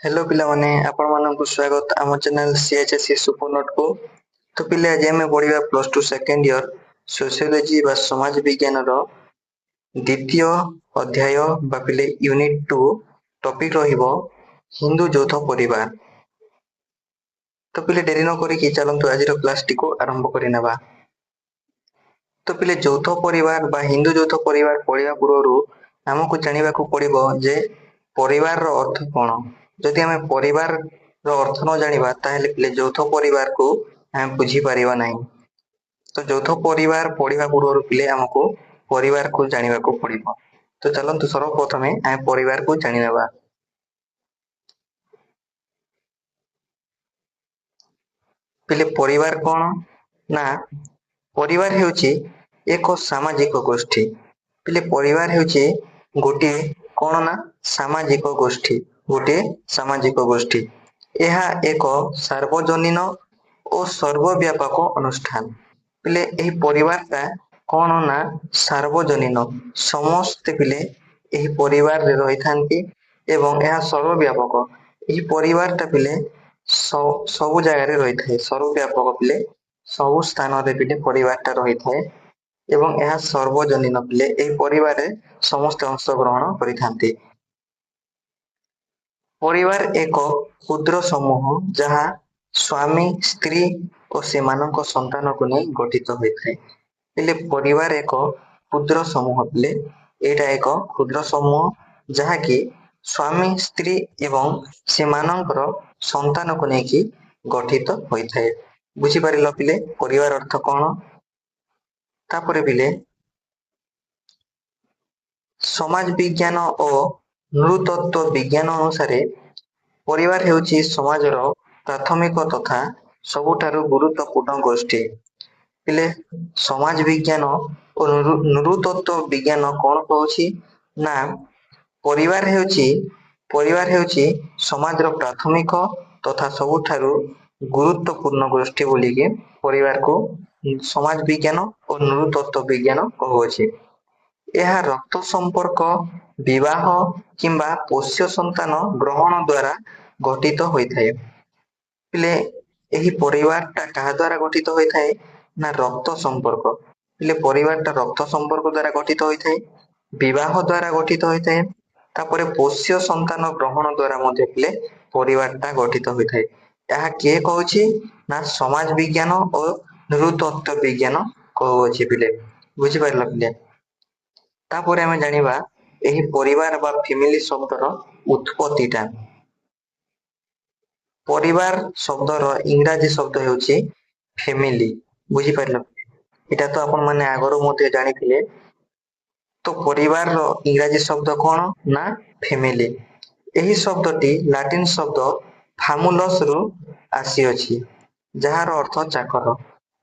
Hello पिला माने आपण मानकु स्वागत आम चैनल सीएचएससी सुपर नोट को। तो पिले आज आम पढ़ा plus two second year sociology बा समाज विज्ञान रो द्वितीय अध्याय बा पिले यूनिट 2 टॉपिक रहिबो हिंदू यौथ परिवार। तो पिले डेरी न करी चलंतु आज क्लास टी को आरंभ करिनेबा। तो पिले यौथ परिवार बा हिंदू यौथ परिवार पढ़िया पूर्व आमको जानिबा को पड़िबो जे परिवार रो अर्थ कोन। जदि आम परिवार रो अर्थ न जानिबा ताहेले पिले यौथ परिवार को आम बुझी परिबा नहीं। तो यौथ परिवार पढ़िबा पूर्व पिले आमको परिवार को जानिबा को पड़िबो। तो चलंतु सर्वप्रथमे आम परिवार को जानिनेबा। पिले परिवार कोन ना परिवार हेउची एक सामाजिक गोष्ठी। पिले परिवार हेउची गोटे कोन ना सामाजिक गोष्ठी गोटे सामाजिक गोष्ठी। यह एक सार्वजनीन और सर्वव्यापक अनुष्ठान। पिले एही परिवारटा कोन ना सार्वजनीन समस्त पिले एही परिवार रे रही थांती एवं यह सर्वव्यापक। एही परिवारटा पिले सबु जगह रे रही थाए सर्वव्यापक पिले सबु स्थान रे पिले परिवारटा रही थाए एवं यह सर्वजनीन पिले एही परिवार रे समस्त अंश ग्रहण करिथांती। परिवार एक क्षुद्र समूह जहाँ स्वामी स्त्री और सेमानक संतान को नहीं गठित होइथाए। पिले परिवार एक क्षुद्र समूह पिले एटा एक क्षुद्र समूह जहाँ की स्वामी स्त्री एवं सेमानकर संतान को नेकी गठित होइथाए। बुझी पारिल पिले परिवार अर्थ कोन। तापरे पिले समाज विज्ञान और नृतत्व विज्ञान अनुसार परिवार हेउची समाजर प्राथमिक तथा सबुठारु गुरुत्वपूर्ण गोष्ठी। पिले समाज विज्ञान और नृतत्व विज्ञान कोन कहूची ना परिवार हेउची समाजर प्राथमिक तथा सबुठारु गुरुत्वपूर्ण गोष्ठी बोलिके परिवार को समाज विज्ञान और नृतत्व विज्ञान कहूची। यह रक्त संपर्क विवाह किंबा पोष्य संतान ग्रहण द्वारा गठित होइथाए। पिले एही परिवारटा कहा द्वारा गठित होइथाए ना रक्त संपर्क। पिले परिवारटा रक्त संपर्क द्वारा गठित होइथाए, विवाह द्वारा गठित होइथाए, तापरे पोष्य संतान ग्रहण द्वारा मध्ये पिले परिवारटा गठित होइथाए। यह के कहूची ना समाज विज्ञान और नृतत्व विज्ञान कहूची पिले। बुझी पारिल पिले। तापरे हमें जानिबा एही परिवार बा फैमिली शब्दर उत्पत्तिटा। परिवार शब्दर इंग्राजी शब्द हेउची फैमिली। बुझी पारिल। एटा तो आपण माने आगरो मध्ये जानिथिले। तो परिवार रो इंग्राजी शब्द कोन ना फैमिली। एही शब्दटी लैटिन शब्द फामुलस रु आसी अछि जहार अर्थ चाकर।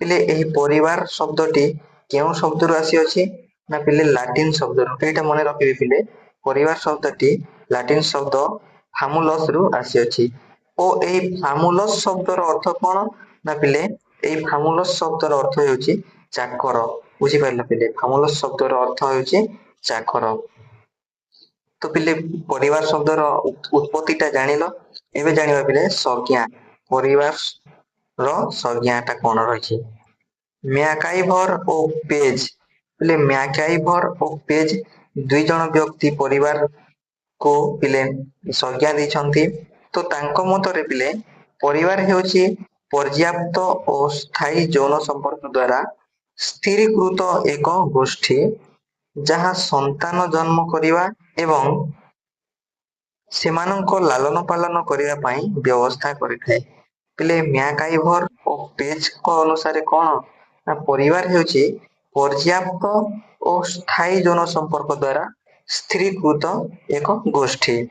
पिले एही परिवार शब्दटी केउ शब्द रु आसी अछि ना पिले लैटिन शब्द रु। एटा मने रखिबे पिले परिवार शब्दटी लैटिन शब्द फामुलस रु आसी अछि। ओ एही फामुलस शब्दर अर्थ कोन ना पिले एही फामुलस शब्दर अर्थ हेउची चाकर। बुझी पारिल पिले फामुलस शब्दर अर्थ हेउची चाकर। तो पिले परिवार शब्दर उत्पत्तिटा जानिलो। एबे जानिबा पिले संज्ञा परिवार रो संज्ञाटा कोन रहिछि। मैकाइवर और पेज पिले मैकाइवर और पेज दुई जन व्यक्ति परिवार को पिले संज्ञा दैछंती। तो तांको मतरे पिले परिवार हेउची पर्याप्त और स्थायी यौन संपर्क द्वारा स्थिरीकृत एक गोष्ठी जहाँ संतान जन्म करिवा एवं सेमानंको लालन पालन करिवा पई व्यवस्था करिथाए। पिले मैकाइवर और पेज को अनुसार कोन ना परिवार हेउची पर्याप्त और स्थायी यौन संपर्क द्वारा स्थिरीकृत एक गोष्ठी।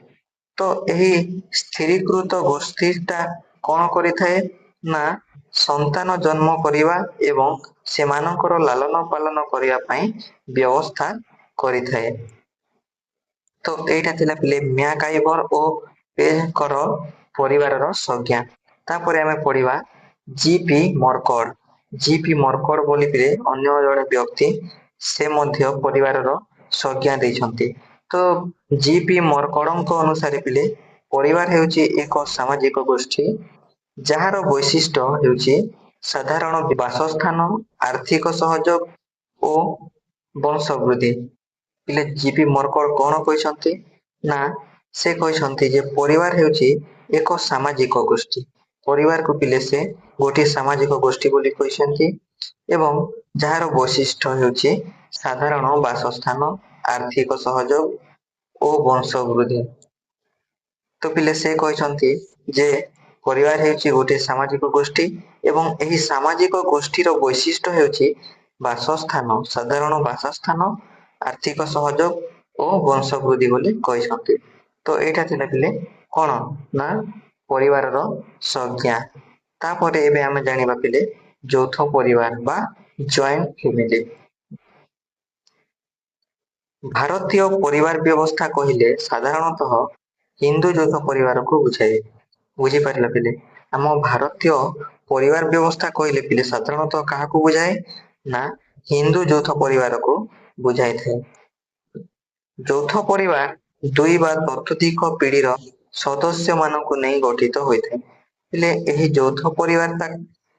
तो एही स्थिरीकृत गोष्ठीटा कोन करिथाए ना संतान जन्म करिवा एवं सेमानकर लालन पालन करिवा पई व्यवस्था करिथाए। तो एटा थिला पिले मैकाइवर और पेज कर परिवार रो संज्ञा। तापरे हमें पढ़िबा जीपी मर्कड। जीपी मर्कड बोली पिले अन्य जड़े व्यक्ति से मध्य परिवार रो संज्ञा दैछंती। तो जीपी मर्कडଙ୍କ अनुसार पिले ପରିବାର ହେଉଛି ଏକ ସାମାଜିକ ଗୋଷ୍ଠୀ ଯାହାର ବୈଶିଷ୍ଟ୍ୟ ହେଉଛି ସାଧାରଣ ବାସସ୍ଥାନ, ଆର୍ଥିକ ସହଯୋଗ ଓ ବଂଶବୃଦ୍ଧି। ହେଲେ ଜିପି ମର୍କଲ କଣ କହିଛନ୍ତି ନା ସେ କହିଛନ୍ତି ଯେ ପରିବାର ହେଉଛି ଏକ ସାମାଜିକ ଗୋଷ୍ଠୀ। ପରିବାରକୁ ପିଲେ ସେ ଗୋଟିଏ ସାମାଜିକ ଗୋଷ୍ଠୀ ବୋଲି କହିଛନ୍ତି ଏବଂ ଯାହାର ବୈଶିଷ୍ଟ୍ୟ ହେଉଛି ସାଧାରଣ ବାସସ୍ଥାନ, ଆର୍ଥିକ ସହଯୋଗ ଓ ବଂଶବୃଦ୍ଧି। ତ ପିଲେ ସେ କହିଛନ୍ତି ଯେ ପରିବାର ହେଉଛି ଗୋଟିଏ ସାମାଜିକ ଗୋଷ୍ଠୀ ଏବଂ ଏହି ସାମାଜିକ ଗୋଷ୍ଠୀର ବୈଶିଷ୍ଟ୍ୟ ହେଉଛି ବାସସ୍ଥାନ, ସାଧାରଣ ବାସସ୍ଥାନ, ଆର୍ଥିକ ସହଯୋଗ ଓ ବଂଶବୃଦ୍ଧି ବୋଲି କହିଛନ୍ତି। ତ ଏଇଟା ଥିଲା ପିଲେ କଣ ନା ପରିବାରର ସଂଜ୍ଞା। ତାପରେ ଏବେ ଆମେ ଜାଣିବା ପିଲେ ଯୌଥ ପରିବାର ବା ଜଏଣ୍ଟ ଫ୍ୟାମିଲି। ଭାରତୀୟ ପରିବାର ବ୍ୟବସ୍ଥା କହିଲେ ସାଧାରଣତଃ ହିନ୍ଦୁ ଯୌଥ ପରିବାରକୁ ବୁଝାଏ। ବୁଝିପାରିଲ ପିଲେ? ଆମ ଭାରତୀୟ ପରିବାର ବ୍ୟବସ୍ଥା କହିଲେ ପିଲେ ସାଧାରଣତଃ କାହାକୁ ବୁଝାଏ ନା ହିନ୍ଦୁ ଯୌଥ ପରିବାରକୁ ବୁଝାଇଥାଏ। ଯୌଥ ପରିବାର ଦୁଇ ବା ତତୋଧିକ ପିଢ଼ିର ସଦସ୍ୟମାନଙ୍କୁ ନେଇ ଗଠିତ ହୋଇଥାଏ। ହେଲେ ଏହି ଯୌଥ ପରିବାରଟା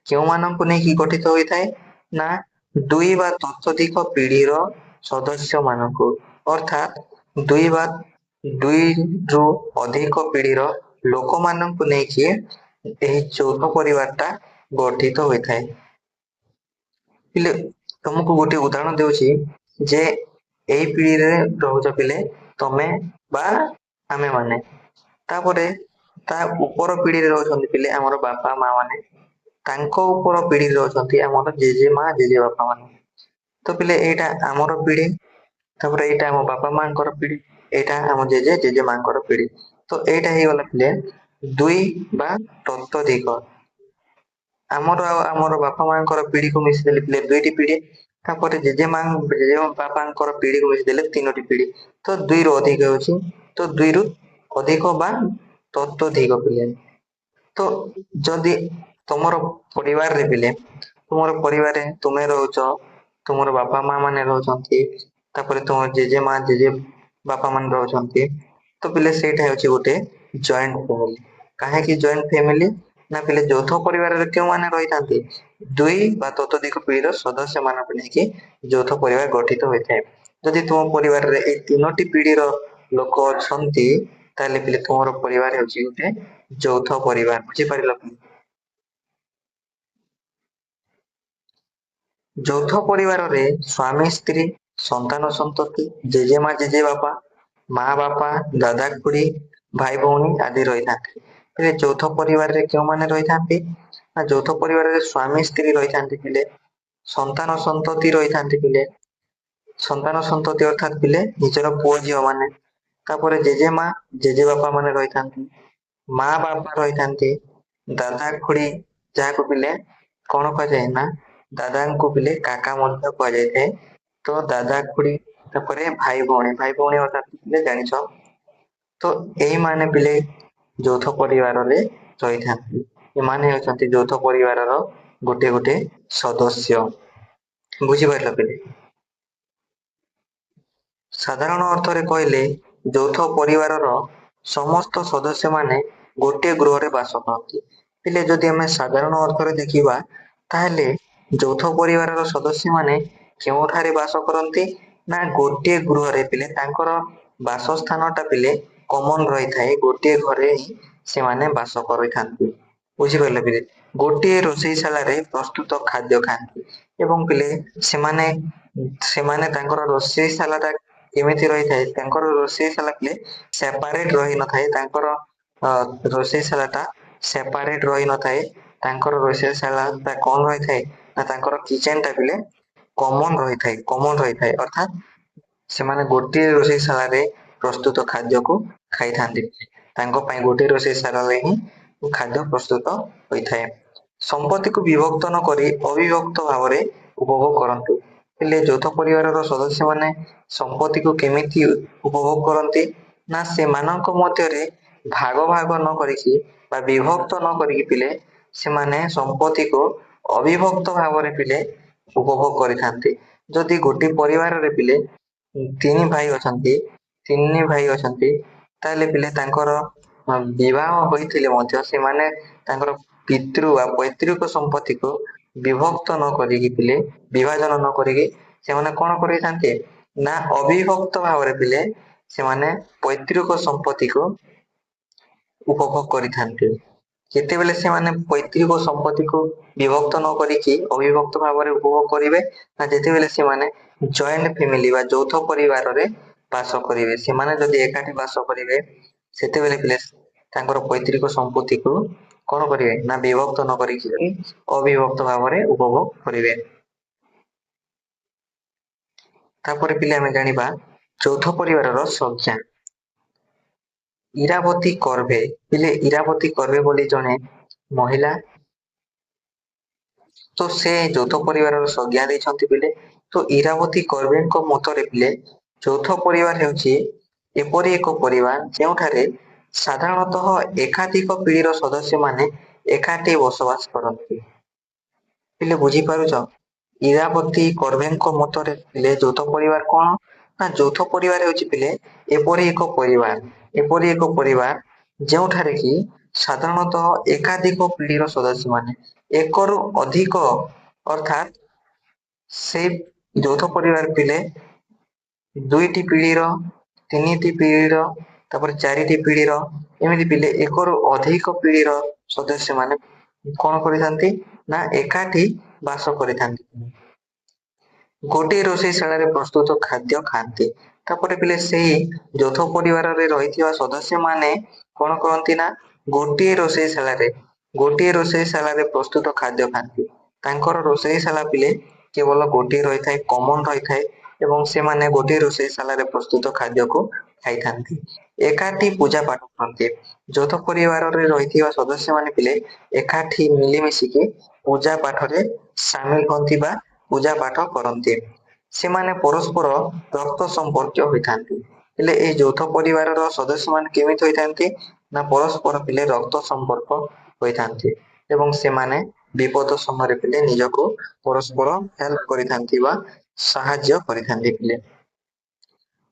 କେଉଁମାନଙ୍କୁ ନେଇକି ଗଠିତ ହୋଇଥାଏ ନା ଦୁଇ ବା ତତୋଧିକ ପିଢ଼ିର ସଦସ୍ୟମାନଙ୍କୁ, ଅର୍ଥାତ୍ ଦୁଇରୁ ଅଧିକ ପିଢ଼ିର ଲୋକମାନଙ୍କୁ ନେଇକି ଏହି ଯୌଥ ପରିବାରଟା ଗଠିତ ହୋଇଥାଏ। ହେଲେ ତମକୁ ଗୋଟେ ଉଦାହରଣ ଦେଉଛି ଯେ ଏଇ ପିଢ଼ିରେ ରହୁଛ ପିଲେ ତମେ ବା ଆମେମାନେ, ତାପରେ ତା ଉପର ପିଢ଼ିରେ ରହୁଛନ୍ତି ପିଲେ ଆମର ବାପା ମା ମାନେ, ତାଙ୍କ ଉପର ପିଢ଼ିରେ ଅଛନ୍ତି ଆମର ଜେଜେମା ଜେଜେବାପା ମାନେ। ତ ପିଲେ ଏଇଟା ଆମର ପିଢ଼ି, ତାପରେ ଏଇଟା ଆମ ବାପା ମାଙ୍କର ପିଢ଼ି, ଏଇଟା ଆମ ଜେଜେ ଜେଜେ ମାଙ୍କର ପିଢ଼ି। ତ ଏଇଟା ହେଇଗଲା ପିଲେ ଦୁଇ ବା ତତୋଧିକ। ଆମର ଆଉ ଆମର ବାପା ମାଙ୍କର ପିଢ଼ିକୁ ମିଶିଦେଲେ ପିଲେ ଦୁଇଟି ପିଢ଼ି, ତାପରେ ଜେଜେ ବାପାଙ୍କର ପିଢ଼ିକୁ ମିଶିଦେଲେ ତିନୋଟି ପିଢ଼ି। ତ ଦୁଇରୁ ଅଧିକ ହେଉଛି, ତ ଦୁଇରୁ ଅଧିକ ବା ତତୋଧିକ ପିଲେ। ତ ଯଦି ତମର ପରିବାରରେ ପିଲେ, ତୁମର ପରିବାରରେ ତୁମେ ରହୁଛ, ତୁମର ବାପା ମା ମାନେ ରହୁଛନ୍ତି, ତାପରେ ତୁମର ଜେଜେ ମା ଜେଜେ ବାପା ମାନେ ରହୁଛନ୍ତି, ତ ପିଲେ ସେଇଟା ହେଉଛି ଗୋଟେ ଜଏଣ୍ଟ ଫ୍ୟାମିଲି। କାହିଁକି ଜଏଣ୍ଟ ଫ୍ୟାମିଲି ନା ପିଲେ ଯୌଥ ପରିବାରରେ କେଉଁମାନେ ରହିଥାନ୍ତି ଦୁଇ ବା ତତୋଧିକ ପିଢ଼ିର ସଦସ୍ୟ ମାନଙ୍କୁ ନେଇକି ଯୌଥ ପରିବାର ଗଠିତ ହୋଇଥାଏ। ଯଦି ତୁମ ପରିବାରରେ ଏଇ ତିନୋଟି ପିଢ଼ିର ଲୋକ ଅଛନ୍ତି ତାହେଲେ ପିଲେ ତୁମର ପରିବାର ହେଉଛି ଗୋଟେ ଯୌଥ ପରିବାର। ବୁଝିପାରିଲ? ଯୌଥ ପରିବାରରେ ସ୍ୱାମୀ ସ୍ତ୍ରୀ, ସନ୍ତାନ ସନ୍ତତି, ଜେଜେମା ଜେଜେବାପା, ମା ବାପା, ଦାଦା ଖୁଡି, ଭାଇ ଭଉଣୀ ଆଦି ରହିଥାନ୍ତି। ହେଲେ ଯୌଥ ପରିବାରରେ କେଉଁମାନେ ରହିଥାନ୍ତି ନା ଯୌଥ ପରିବାରରେ ସ୍ୱାମୀ ସ୍ତ୍ରୀ ରହିଥାନ୍ତି ପିଲେ, ସନ୍ତାନ ସନ୍ତତି ରହିଥାନ୍ତି ପିଲେ, ସନ୍ତାନ ସନ୍ତତି ଅର୍ଥାତ୍ ପିଲେ ନିଜର ପୁଅ ଝିଅ ମାନେ, ତାପରେ ଜେଜେମା ଜେଜେବାପା ମାନେ ରହିଥାନ୍ତି, ମା ବାପା ରହିଥାନ୍ତି, ଦାଦା ଖୁଡି ଯାହାକୁ ପିଲେ କଣ କୁହାଯାଏ ନା ଦାଦାଙ୍କୁ ପିଲେ କାକା ମଧ୍ୟ କୁହାଯାଇଥାଏ। ତ ଦାଦା ଖୁଡି, ତାପରେ ଭାଇ ଭଉଣୀ ଅର୍ଥାତ୍ ପିଲେ ଜାଣିଛ, ତ ଏଇମାନେ ପିଲେ ଯୌଥ ପରିବାରରେ ରହିଥାନ୍ତି। ଏମାନେ ହେଉଛନ୍ତି ଯୌଥ ପରିବାରର ଗୋଟେ ଗୋଟେ ସଦସ୍ୟ। ବୁଝିପାରିଲ ପିଲେ? ସାଧାରଣ ଅର୍ଥରେ କହିଲେ ଯୌଥ ପରିବାରର ସମସ୍ତ ସଦସ୍ୟମାନେ ଗୋଟିଏ ଗୃହରେ ବାସ କରନ୍ତି। ହେଲେ ଯଦି ଆମେ ସାଧାରଣ ଅର୍ଥରେ ଦେଖିବା ତାହେଲେ ଯୌଥ ପରିବାରର ସଦସ୍ୟମାନେ କେଉଁଠାରେ ବାସ କରନ୍ତି ନା ଗୋଟିଏ ଗୃହରେ ପିଲେ ତାଙ୍କର ବାସସ୍ଥାନ ଟା ପିଲେ କମନ ରହିଥାଏ, ଗୋଟିଏ ଘରେ ହିଁ ସେମାନେ ବାସ କରିଥାନ୍ତି। ବୁଝିପାରିଲେ ପିଲେ? ଗୋଟିଏ ରୋଷେଇଶାଳାରେ ପ୍ରସ୍ତୁତ ଖାଦ୍ୟ ଖାଆନ୍ତି ଏବଂ ପିଲେ ସେମାନେ ସେମାନେ ତାଙ୍କର ରୋଷେଇଶାଳାଟା କେମିତି ରହିଥାଏ, ତାଙ୍କର ରୋଷେଇଶାଳା ପିଲେ ସେପାରେଟ ରହିନଥାଏ, ତାଙ୍କର ରୋଷେଇଶାଳାଟା ସେପାରେଟ ରହିନଥାଏ, ତାଙ୍କର ରୋଷେଇଶାଳା ଟା କଣ ରହିଥାଏ ନା ତାଙ୍କର କିଚେନ ଟା ପିଲେ କମନ ରହିଥାଏ ଅର୍ଥାତ୍ ସେମାନେ ଗୋଟିଏ ରୋଷେଇଶାଳାରେ ପ୍ରସ୍ତୁତ ଖାଦ୍ୟକୁ ଖାଇଥାନ୍ତି। ତାଙ୍କ ପାଇଁ ଗୋଟିଏ ରୋଷେଇଶାଳାରେ ହିଁ ଖାଦ୍ୟ ପ୍ରସ୍ତୁତ ହୋଇଥାଏ। ସମ୍ପତ୍ତିକୁ ବିଭକ୍ତ ନ କରି ଅବିଭକ୍ତ ଭାବରେ ଉପଭୋଗ କରନ୍ତୁ। ହେଲେ ଯୌଥ ପରିବାରର ସଦସ୍ୟମାନେ ସମ୍ପତ୍ତିକୁ କେମିତି ଉପଭୋଗ କରନ୍ତି ନା ସେମାନଙ୍କ ମଧ୍ୟରେ ଭାଗ ଭାଗ ନ କରିକି ବା ବିଭକ୍ତ ନ କରିକି ପିଲେ ସେମାନେ ସମ୍ପତ୍ତିକୁ ଅବିଭକ୍ତ ଭାବରେ ପିଲେ ଉପଭୋଗ କରିଥାନ୍ତି। ଯଦି ଗୋଟିଏ ପରିବାରରେ ପିଲେ ତିନି ଭାଇ ଅଛନ୍ତି ତାହେଲେ ପିଲେ ତାଙ୍କର ବିବାହ ହୋଇଥିଲେ ମଧ୍ୟ ସେମାନେ ତାଙ୍କର ପିତୃ ବା ପୈତୃକ ସମ୍ପତ୍ତିକୁ ବିଭକ୍ତ ନ କରିକି ପିଲେ ବିଭାଜନ ନ କରିକି ସେମାନେ କଣ କରିଥାନ୍ତି ନା ଅବିଭକ୍ତ ଭାବରେ ପିଲେ ସେମାନେ ପୈତୃକ ସମ୍ପତ୍ତିକୁ ଉପଭୋଗ କରିଥାନ୍ତି। ଯେତେବେଳେ ସେମାନେ ପୈତୃକ ସମ୍ପତ୍ତିକୁ ବିଭକ୍ତ ନ କରିକି ଅବିଭକ୍ତ ଭାବରେ ଉପଭୋଗ କରିବେ ନା ଯେତେବେଳେ ସେମାନେ ଜଏଣ୍ଟ ଫ୍ୟାମିଲି ବା ଯୌଥ ପରିବାରରେ ବାସ କରିବେ ସେମାନେ ଯଦି ଏକାଠି ବାସ କରିବେ ସେତେବେଳେ ପିଲେ ତାଙ୍କର ପୈତୃକ ସମ୍ପତ୍ତିକୁ କଣ କରିବେ ନା ବିଭକ୍ତ ନ କରିକି ଅବିଭକ୍ତ ଭାବରେ ଉପଭୋଗ କରିବେ। ତାପରେ ପିଲେ ଆମେ ଜାଣିବା ଯୌଥ ପରିବାରର ସଂଜ୍ଞା। ଇରାବତୀ କର୍ଭେ ପିଲେ ଇରାବତୀ କର୍ଭେ ବୋଲି ଜଣେ ମହିଳା ତ ସେ ଯୌଥ ପରିବାରର ସଂଜ୍ଞା ଦେଇଛନ୍ତି ପିଲେ। ତ ଇରାବତୀ କର୍ଭେଙ୍କ ମତରେ ପିଲେ ଯୌଥ ପରିବାର ହେଉଛି ଏପରି ଏକ ପରିବାର ଯେଉଁଠାରେ ସାଧାରଣତଃ ଏକାଧିକ ପିଢ଼ିର ସଦସ୍ୟମାନେ ଏକାଠି ବସବାସ କରନ୍ତି। ପିଲେ ବୁଝିପାରୁଛ ଇରାବତୀ କର୍ଭେଙ୍କ ମତରେ ପିଲେ ଯୌଥ ପରିବାର କଣ ନା ଯୌଥ ପରିବାର ହେଉଛି ପିଲେ ଏପରି ଏକ ପରିବାର ଯେଉଁଠାରେ କି ସାଧାରଣତଃ ଏକାଧିକ ପିଢ଼ିର ସଦସ୍ୟମାନେ ଏକରୁ ଅଧିକ ଅର୍ଥାତ ସେଇ ଯୌଥ ପରିବାର ପିଲେ ଦୁଇଟି ପିଢ଼ିର ତିନିଟି ପିଢ଼ିର ତାପରେ ଚାରିଟି ପିଢ଼ିର ଏମିତି ପିଲେ ଏକରୁ ଅଧିକ ପିଢ଼ିର ସଦସ୍ୟମାନେ କଣ କରିଥାନ୍ତି ନା ଏକାଠି ବାସ କରିଥାନ୍ତି। ଗୋଟିଏ ରୋଷେଇଶାଳାରେ ପ୍ରସ୍ତୁତ ଖାଦ୍ୟ ଖାଆନ୍ତି। ତାପରେ ପିଲେ ସେଇ ଯୌଥ ପରିବାରରେ ରହିଥିବା ସଦସ୍ୟମାନେ କଣ କରନ୍ତି ନା ଗୋଟିଏ ରୋଷେଇଶାଳାରେ ପ୍ରସ୍ତୁତ ଖାଦ୍ୟ ଖାଆନ୍ତି। ତାଙ୍କର ରୋଷେଇଶାଳା ପିଲେ କେବଳ ଗୋଟିଏ ରହିଥାଏ କମନ ରହିଥାଏ ଏବଂ ସେମାନେ ଗୋଟିଏ ରୋଷେଇଶାଳାରେ ପ୍ରସ୍ତୁତ ଖାଦ୍ୟକୁ ଖାଇଥାନ୍ତି। ଏକାଠି ପୂଜା ପାଠ କରନ୍ତି। ଯୌଥ ପରିବାରରେ ରହିଥିବା ସଦସ୍ୟମାନେ ପିଲେ ଏକାଠି ମିଳିମିଶିକି ପୂଜା ପାଠରେ ସାମିଲ ହୁଅନ୍ତି ବା ପୂଜା ପାଠ କରନ୍ତି। ସେମାନେ ପରସ୍ପର ରକ୍ତ ସମ୍ପର୍କୀୟ ହୋଇଥାନ୍ତି। ହେଲେ ଏହି ଯୌଥ ପରିବାରର ସଦସ୍ୟମାନେ କେମିତି ହୋଇଥାନ୍ତି ନା ପରସ୍ପର ପିଲେ ରକ୍ତ ସମ୍ପର୍କ ହୋଇଥାନ୍ତି ଏବଂ ସେମାନେ ବିପଦ ସମୟରେ ପିଲେ ନିଜକୁ ପରସ୍ପର ହେଲ୍ପ କରିଥାନ୍ତି ବା ସାହାଯ୍ୟ କରିଥାନ୍ତି ପିଲେ।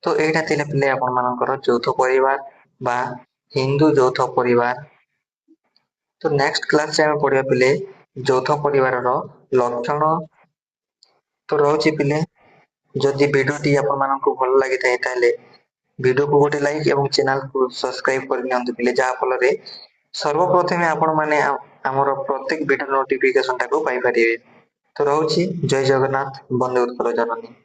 ତ ଏଇଟା ଥିଲେ ପିଲେ ଆପଣ ମାନଙ୍କର ଯୌଥ ପରିବାର ବା ହିନ୍ଦୁ ଯୌଥ ପରିବାର। ତ ନେକ୍ସଟ କ୍ଲାସରେ ଆମେ ପଢିବା ପିଲେ ଯୌଥ ପରିବାରର ଲକ୍ଷଣ। ତ ରହୁଛି ପିଲେ ଯଦି ଭିଡିଓଟି ଆପଣମାନଙ୍କୁ ଭଲ ଲାଗିଥାଏ ତାହେଲେ ଭିଡିଓକୁ ଗୋଟେ ଲାଇକ୍ ଏବଂ ଚ୍ୟାନେଲକୁ ସବସ୍କ୍ରାଇବ କରିନିଅନ୍ତୁ ପିଲେ ଯାହା ଫଳରେ ସର୍ବପ୍ରଥମେ ଆପଣ ମାନେ ଆମର ପ୍ରତ୍ୟେକ ଭିଡିଓ ନୋଟିଫିକେସନ ଟାକୁ ପାଇପାରିବେ। ତ ରହୁଛି ଜୟ ଜଗନ୍ନାଥ ବନ୍ଦେ ଉତ୍କଳ ଜନନୀ।